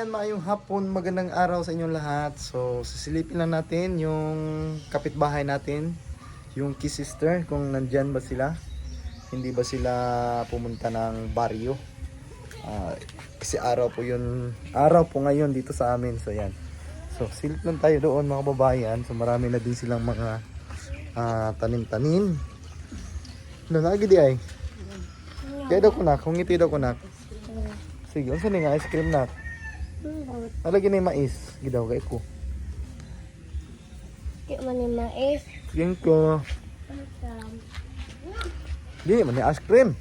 kababayan, maayong hapon, magandang araw sa inyong lahat. So, sisilipin lang natin yung kapitbahay natin, yung key sister, kung nandyan ba sila. Hindi ba sila pumunta ng baryo. Kasi araw po ngayon dito sa amin. So, yan. So, silip lang tayo doon mga kababayan. So, marami na din silang mga tanim-tanim. Nangagi di ay. Kaya daw kunak, kung ngiti daw kunak. Sige, unsa ni nga ice cream na? Alagi na yung mais, gidaw kay ko. Di man ni mais. Sige ko. Di man ni ice cream.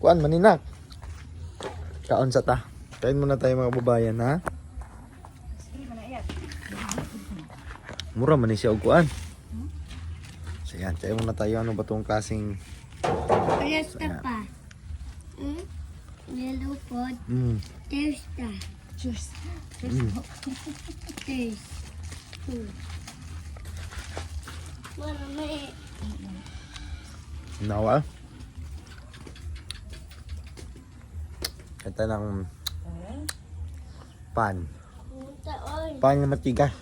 Kuan maninak. Kaon sa ta. Kain muna tayo mga babayan ha. Mura man ni siya og kuan. So yan, tayo muna tayo ano ba tong klaseng Presta pa. Yellow pod. Testa. Juice. Taste. Wala may. nawa. Ito ng pan. Taon. Pan na matigas.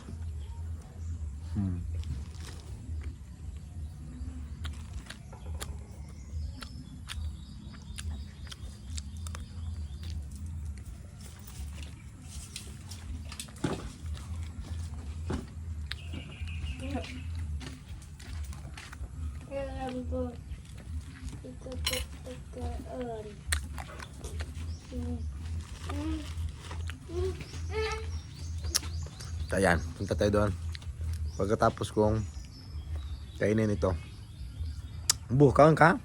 Alam ko. Ikaw. Ayan, punta tayo doon. Pagkatapos kong kainin ito. Kaon ka?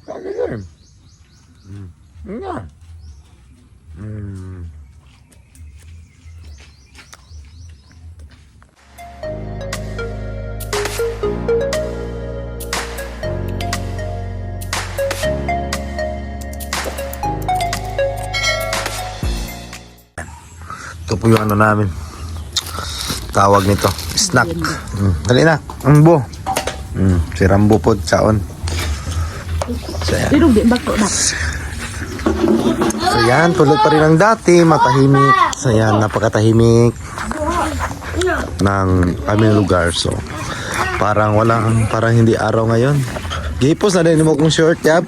Kain. Nga. Ito po yung ano namin. Tawag nito, snack. Dali na, Rambo. Si Rambo po, saon. So yan, tulad pa rin ang dati, matahimik. So yan, napakatahimik ng aming lugar. So, parang hindi araw ngayon. Gipos na din mo kong short, yap.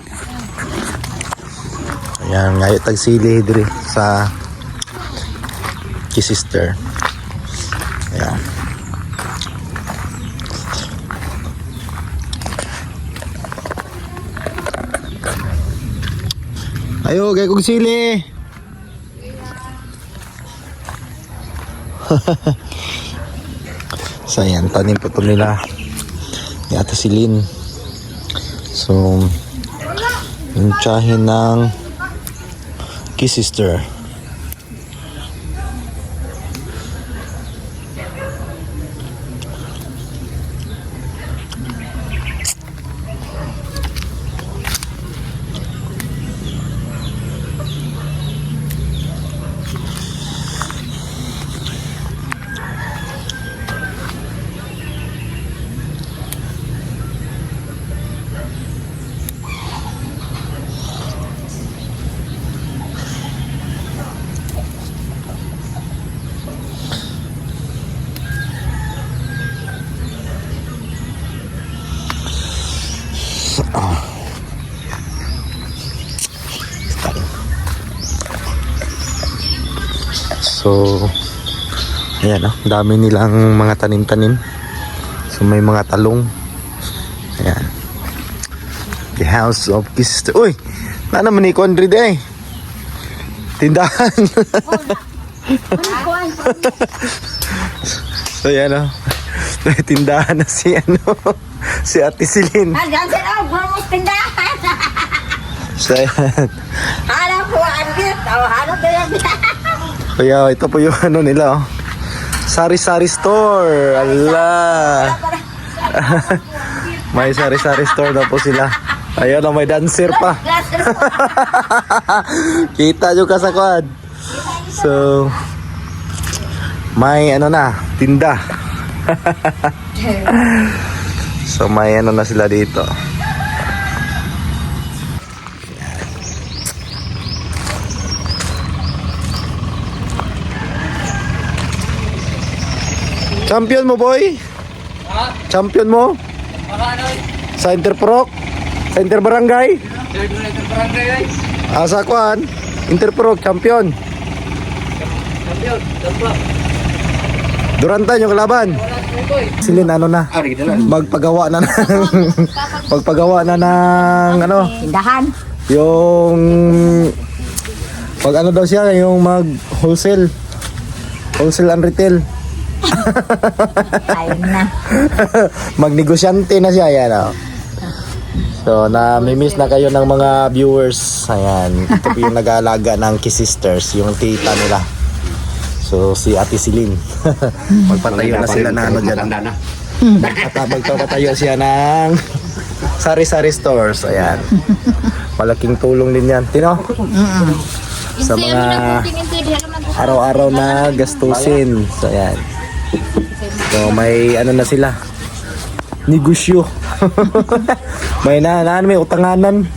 Ayan, ngayon tagsili diri sa key sister. Ayan. Ayo, gaya kong sili. So, ayan, tanim po ito nila. Ni Ate Silin. So, yung tsahin ng key sister. So, ayan dami nilang mga tanim-tanim. So, may mga talong. Ayan. The House of Kister. Uy! Na naman ni Conrid eh. Tindahan. So, ayan may tindahan na si si Ate Silin. So, ayan. Alam ko, Andit. Hanap na yan. Kaya ito po yung nila Sari-sari store. Allah. May sari-sari store daw po sila. Ayun may dancer pa. Kita juga sa quad. So may tinda. So may na sila dito. Champion mo, boy? Ha? Champion mo? Ano? Sa Interproc? Sa Interbarangay? Third mo na itong barangay guys. Sa kuan? Interproc, champion. Champion. Champion. Durantan yung kalaban. Wala sa boy. Silin ano na? Magpagawa na magpagawa na ng ano? Tindahan. Yung pag ano daw siya, yung mag wholesale and retail. Ayun na. Magnegosyante na siya, yan oh. So, na-miss na kayo ng mga viewers. Ayan, ito po yung nag-aalaga ng Kiss Sisters, yung tita nila. So, si Ate Silin. Magpatayo na sila na ano dyan. Magpapatayo siya ng sari-sari stores. Ayan. Malaking tulong din yan. Tino? Sa mga araw-araw na gastusin. So, ayan. So, may ano na sila. Negosyo. may may utanganan.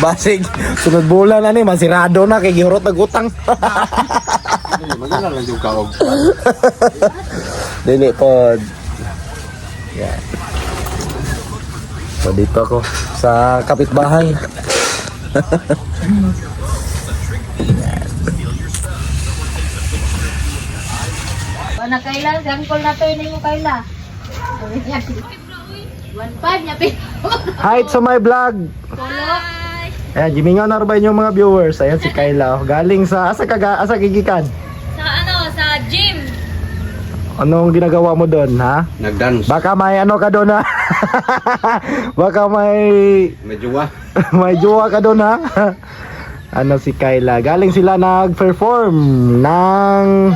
Basig, sunod bulan na ni, masirado na, kay gihurot nag-utang. Maganda lang yung kaog. Dili po. Yan. So, dito ako sa kapitbahay. Na kaila, sangkol na to ini mo kaila. 1.5 niya pin. Hi sa my vlog. Ayan, gimingaw na rin yung mga viewers. Ayan si Kayla. Galing sa asa gigikan. Sa ano, sa gym. Anong ginagawa mo doon, ha? Nagdance. Baka may ano ka doon, ha? Baka may Medyo wa. may jowa ka doon, ha? Ano si Kayla. Galing sila nag-perform ng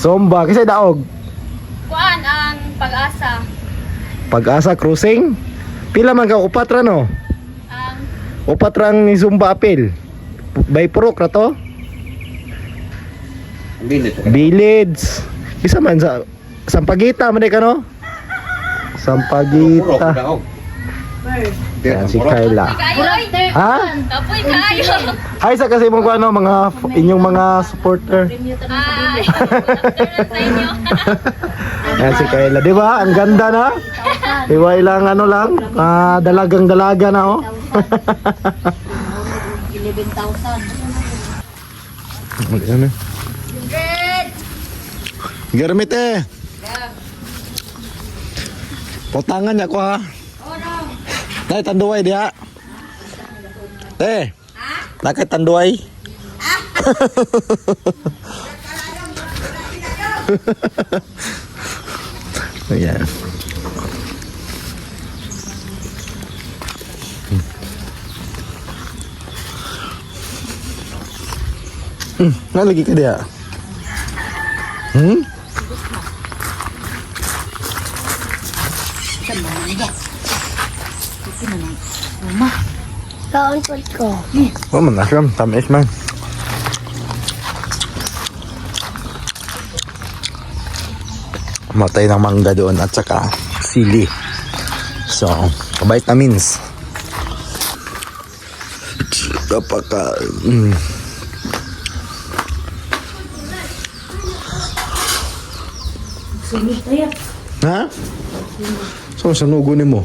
Zumba. Kasi daog. Kuan ang pag-asa. Pag-asa cruising. Pila man ka upat ra no? Ang Upat rang ni Zumba apil. By Purok ra to? Bilit. Village. Bisa man sa Sampagita man ka no? Purok Sampagita. daog. Yan si Kayla. kayo. Ha? Kapoy kayo. Hi sa kasi mo ano mga inyong mga supporter. Ay, sa inyo. Yan si Kayla, di ba? Ang ganda na. Iwa ilang ano lang, dalagang dalaga na oh. 11,000. Ano? Germit eh. Potangan niya ko ha. Tay tanduay dia. Nakay tanduay. Ayan. Nalagi ka dia. Kaon po ko. Oh, manasam, tamis man. Matay ng mangga doon at saka sili. So, vitamins. Kapaka Ha? So, sanugo ni mo?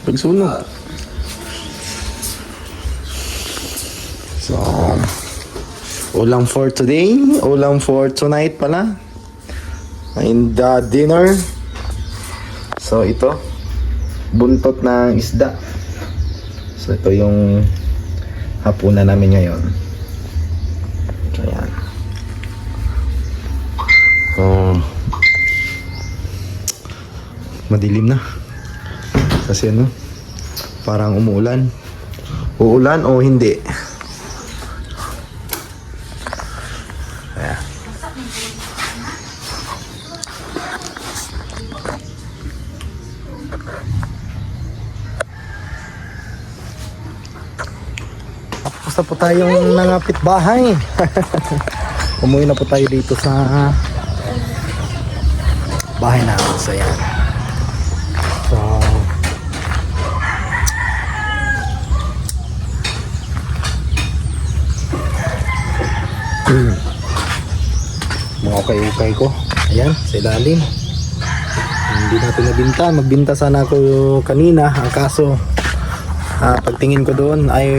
Pagsunog. So, ulam for today, ulam for tonight pala. And the dinner. So, ito. Buntot ng isda. So, ito yung hapunan namin ngayon. So, yan. So, madilim na. Kasi ano, parang umuulan. Uulan o hindi. Ayan. Tapos na po tayong nangapit bahay. Umuwi na po tayo dito sa bahay namin. So yan. So, Mga ukay-ukay ko. Ayan, sa ilalim. Hindi natin nabinta. Magbinta sana ako kanina. Ang kaso, pagtingin ko doon ay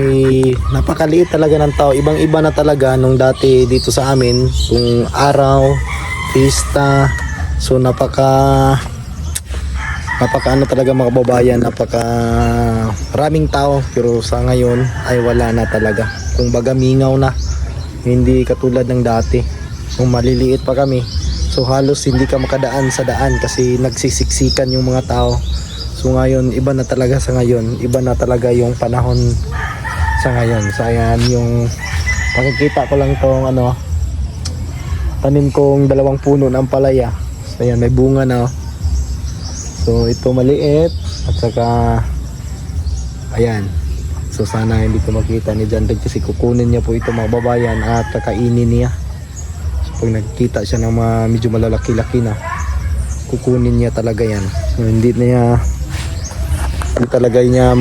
napakaliit talaga ng tao. Ibang-iba na talaga nung dati dito sa amin. Kung araw, pista. So napaka ano talaga mga kababayan, maraming tao, pero sa ngayon ay wala na talaga. Kung baga mingaw na, hindi katulad ng dati kung maliliit pa kami. So halos hindi ka makadaan sa daan kasi nagsisiksikan yung mga tao. So ngayon iba na talaga sa ngayon, iba na talaga yung panahon sa ngayon. So ayan yung makikita ko lang tong tanim kong 2 puno ng palaya. So ayan, may bunga na. So ito maliit at saka ayan. So sana hindi ko makita ni John Red kasi kukunin niya po ito mga babayan at kakainin niya. So pag nakikita siya ng mga medyo malalaki-laki na, kukunin niya talaga yan. So hindi talaga niya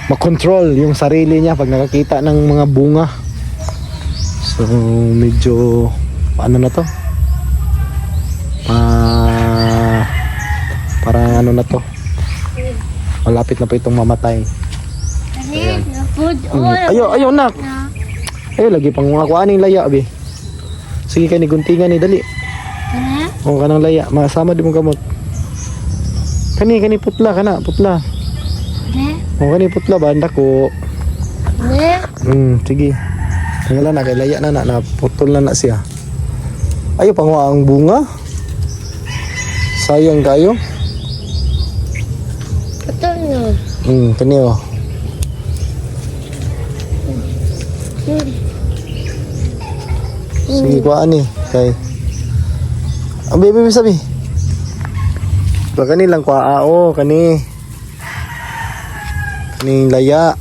makontrol yung sarili niya pag nakakita ng mga bunga. So medyo ano na to? Parang ano na to, malapit na po itong mamatay. Ayan. Ayaw nak, ayaw lagi pang mga kuaning laya be. Sige kani guntingan ni dali. O kanang laya masama di mo kamot. Kani putla putla. O kani putla banda ko. Sige. Ngala na kay laya na putol na siya. Ayaw pang ang bunga. Sayang kayo. Kaniyo. Sige kuhaan ni kay. Ang baby sabi. Ba kani lang kuhaa kani laya.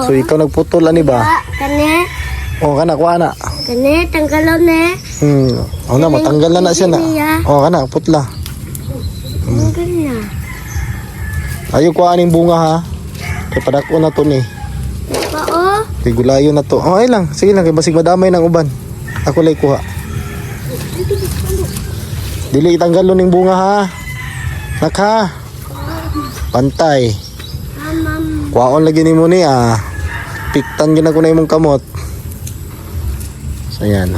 So ikaw nagputol ani ba? Kani. Kana kuha na. Kani tanggalon ne. Na matanggal na siya na. Kana putla. Ayaw ko aning bunga ha. Kaya padako na to ni. Tigulayo na to. Ay lang. Sige lang. Kaya basig madamay ng uban. Ako lay kuha. Dili itanggal ning bunga ha. Naka. Pantay. Kuhaon lagi ni mo ni Piktan gina ko na imong kamot. So ayan.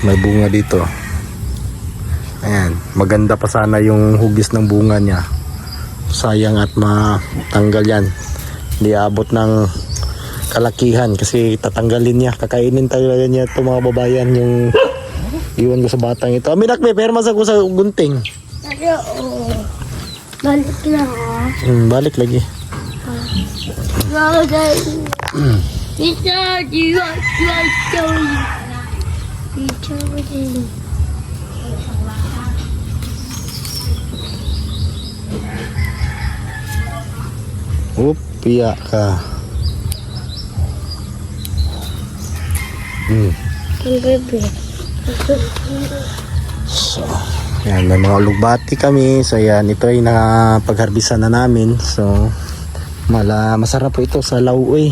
May bunga dito. Ayan, maganda pa sana yung hugis ng bunga niya. Sayang at matanggal yan. Hindi abot ng kalakihan kasi tatanggalin niya. Kakainin talaga niya ito mga babayan, yung iwan ko sa batang ito. Aminak may permas ako sa gunting. Balik lang Balik lagi. Piya ka. So, yan, may mga lugbati kami. So yan, ito ay nakapagharbisan na namin. So masarap po ito sa lauoy.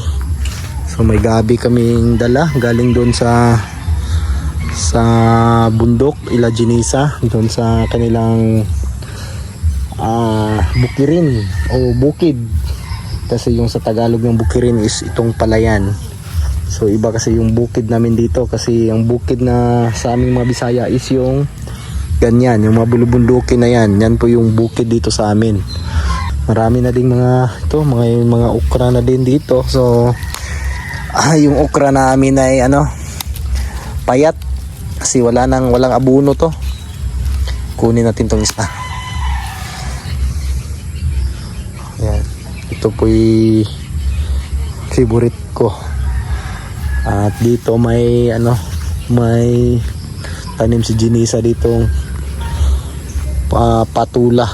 So may gabi kaming dala galing doon sa bundok Ila Ginisa, doon sa kanilang bukirin o bukid. Kasi yung sa Tagalog ng bukirin is itong palayan. So iba kasi yung bukid namin dito, kasi yung bukid na sa aming mga Bisaya is yung ganyan, yung mga bulubundukin na yan. Yan po yung bukid dito sa amin. Marami na ding mga okra na din dito. So yung okra namin ay payat kasi walang abuno to. Kunin natin tong isa. Yan. Ito po'y favorite ko. At dito may tanim si Ginisa ditong patula.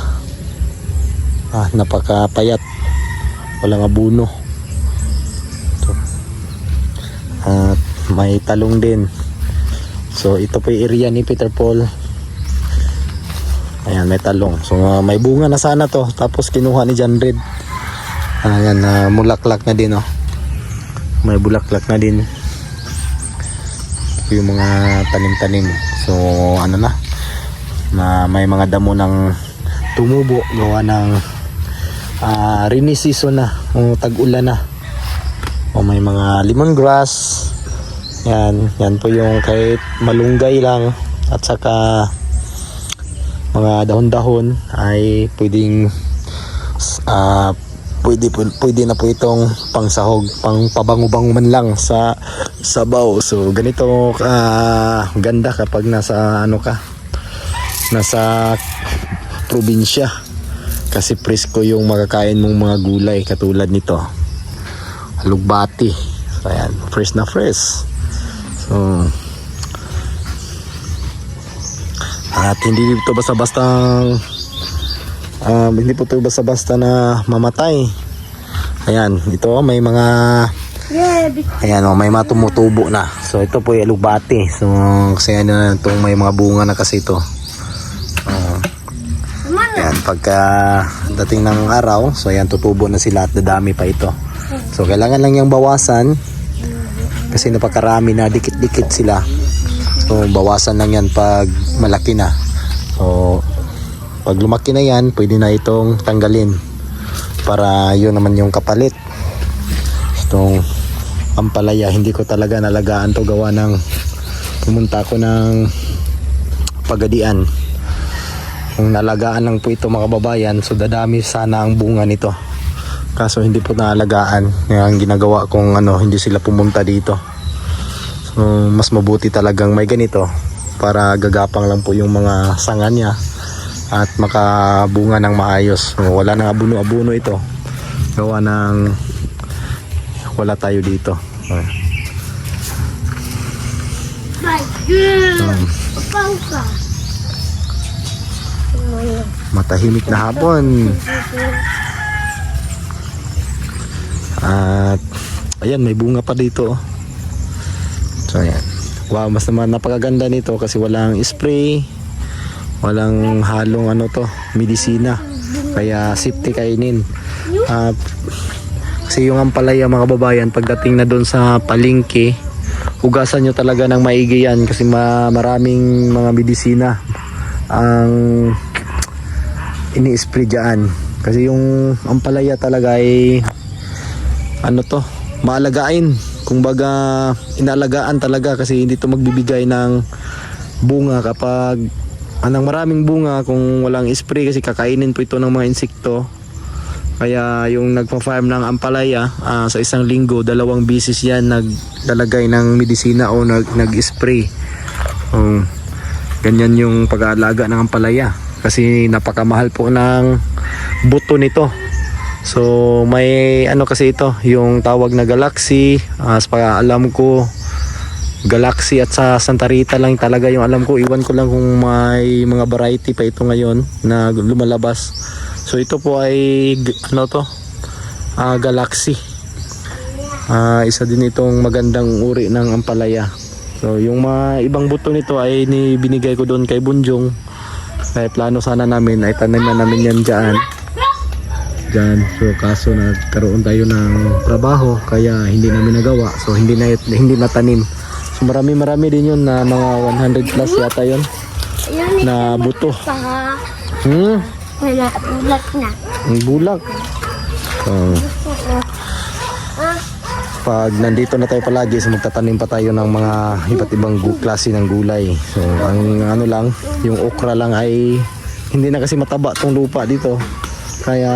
Napakapayat. Walang abuno. Ito. At may talong din. So ito po'y area ni Peter Paul. Ayan, may talong. So may bunga na sana to. Tapos kinuha ni John Red. Ayan, mulaklak na din may bulaklak na din. Yung mga tanim-tanim. So ano na may mga damo ng tumubo gawa ng rainy season na o tag-ulan na. O may mga lemongrass. Yan po yung kahit malunggay lang at saka mga dahon-dahon ay pwedeng pwede na po itong pangsahog, pang pabango-bango man lang sa sabaw. So ganito ganda kapag nasa probinsya, kasi presko yung makakain mong mga gulay katulad nito, alugbati. So ayan, fresh na fresh. So at hindi ito basta-basta na mamatay. Ayan, ito may mga may mga tumutubo na. So ito po yung alugbati. So kasi ano na itong may mga bunga na kasi ito. Ayan, pagka dating ng araw, so ayan, tutubo na sila at dadami pa ito. So kailangan lang yung bawasan kasi napakarami na, dikit-dikit sila. So bawasan lang yan pag malaki na. So pag lumaki na yan, pwede na itong tanggalin para yun naman yung kapalit. Itong ampalaya, hindi ko talaga nalagaan to, gawa ng pumunta ko ng Pagadian. Kung nalagaan lang po ito mga kababayan, so dadami sana ang bunga nito. Kaso hindi po naalagaan. Ang ginagawa kong hindi sila pumunta dito. So mas mabuti talagang may ganito para gagapang lang po yung mga sanga niya at makabunga ng maayos. So, wala nang abuno-abuno ito. Gawa ng wala tayo dito. Matahimik na hapon. At ayan, may bunga pa dito. So ayan. Wow, mas naman napakaganda nito kasi walang spray, walang halong medisina. Kaya safety kainin. Kasi yung ampalaya mga babayan, pagdating na doon sa palengke, hugasan nyo talaga ng maigi yan kasi maraming mga medisina ang ini-spray dyan. Kasi yung ampalaya talaga ay maalagain. Kumbaga inaalagaan talaga kasi hindi to magbibigay ng bunga kapag maraming bunga kung walang spray, kasi kakainin po ito ng mga insekto. Kaya yung nagpa-farm ng ampalaya, sa isang linggo 2 beses yan naglalagay ng medisina o nag-spray. Ganyan yung pag-aalaga ng ampalaya kasi napakamahal po ng buto nito. So may kasi ito, yung tawag na Galaxy, as pag-alam ko Galaxy at sa Santa Rita lang talaga yung alam ko. Iwan ko lang kung may mga variety pa ito ngayon na lumalabas. So ito po ay Galaxy. Isa din itong magandang uri ng ampalaya. So yung mga ibang buto nito ay binigay ko doon kay Bunjong. Kaya plano sana namin ay tanim na namin yan dyan. So kaso nagkaroon tayo ng trabaho kaya hindi namin nagawa. So hindi na tanim. So marami din yun na mga 100 plus yata yun na buto. Wala, bulak na. Ang bulak. Pag nandito na tayo palagi, so magtatanim pa tayo ng mga iba't ibang klase ng gulay. So ang yung okra lang ay hindi na kasi mataba tong lupa dito. Kaya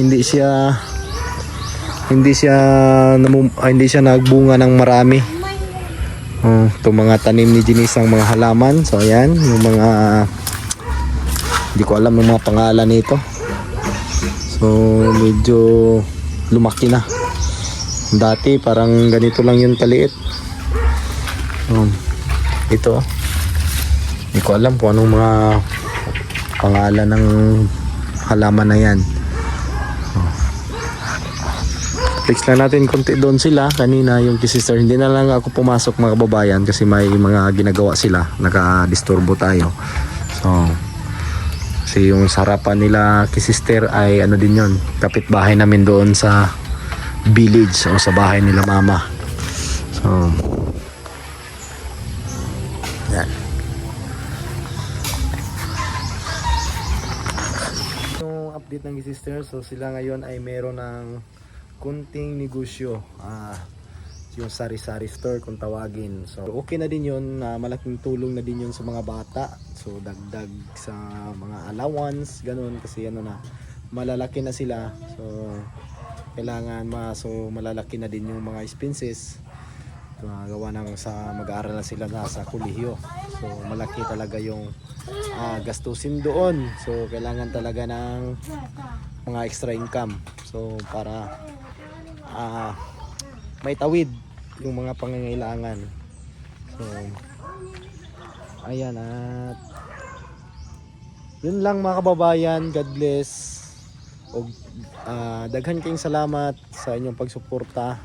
hindi siya nagbunga ng marami. Itong mga tanim ni Janice ang mga halaman. So ayan, yung mga hindi ko alam yung mga pangalan nito. So medyo lumaki na. Dati parang ganito lang yung kaliit. Ito hindi ko alam kung anong mga pangalan ng halaman na yan. Fix lang natin konti doon sila. Kanina yung sister, hindi na lang ako pumasok mga kababayan kasi may mga ginagawa sila, nakadisturbo tayo. So kasi yung sarapan nila sister ay din yon, kapitbahay namin doon sa village o sa bahay nila mama. So, yan. Yung update ng sister, so sila ngayon ay meron ng kunting negosyo. Yung sari-sari store kung tawagin. So okay na din yun, malaking tulong na din yun sa mga bata. So dagdag sa mga allowance, ganun, kasi ano na, malalaki na sila. So kailangan so malalaki na din yung mga expenses. Gawa ng sa mag-aaral na sila na sa kolehiyo. So malaki talaga yung gastusin doon. So kailangan talaga ng mga extra income. So para may tawid yung mga pangangailangan. So ayan, at yun lang mga kababayan. God bless. O daghan kayong salamat sa inyong pagsuporta.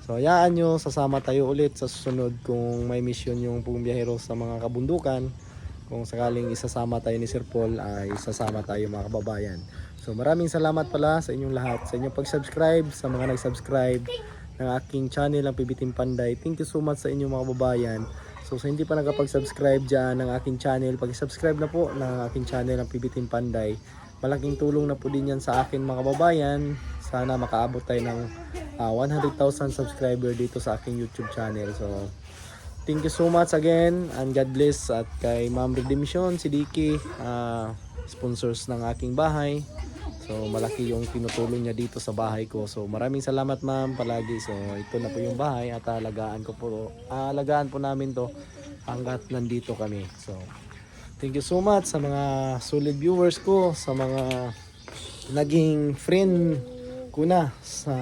So hayaan nyo, sasama tayo ulit sa susunod kung may mission yung Bumiyahero sa mga kabundukan. Kung sakaling isasama tayo ni Sir Paul, ay isasama tayo mga kababayan. So maraming salamat pala sa inyong lahat, sa inyong pag-subscribe, sa mga nag-subscribe ng aking channel, ang PB Team Panday. Thank you so much sa inyong mga kababayan. So sa hindi pa nakapag-subscribe dyan ng aking channel, pag-subscribe na po ng aking channel, ang PB Team Panday. Malaking tulong na po din yan sa akin mga kababayan. Sana makaabot tayo ng 100,000 subscriber dito sa aking YouTube channel. So thank you so much again, and God bless. At kay Ma'am Redemption, si Dicky, sponsors ng aking bahay. So malaki yung tinutulong niya dito sa bahay ko. So maraming salamat ma'am palagi. So ito na po yung bahay at alagaan po namin to hanggat nandito kami. So thank you so much sa mga solid viewers ko, sa mga naging friend ko na sa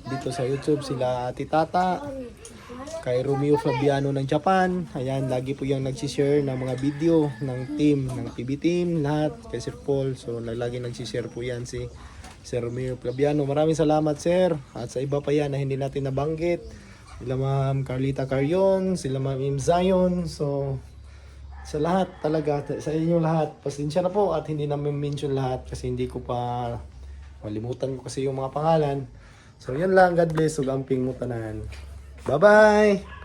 dito sa YouTube, sila Ate Tata, kay Romeo Fabiano ng Japan. Ayan, lagi po yung nagsishare ng mga video ng team, ng PB Team, lahat, kay Sir Paul. So lagi nagsishare po yan si Sir Romeo Fabiano. Maraming salamat sir. At sa iba pa yan na hindi natin nabanggit, sila Ma'am Carlita Carion, sila Ma'am Im Zion. So sa lahat talaga, sa inyo lahat, pasensya na po at hindi namin mention lahat kasi hindi ko pa, malimutan ko kasi yung mga pangalan. So yan lang, God bless, ug amping mo tanan. Bye bye.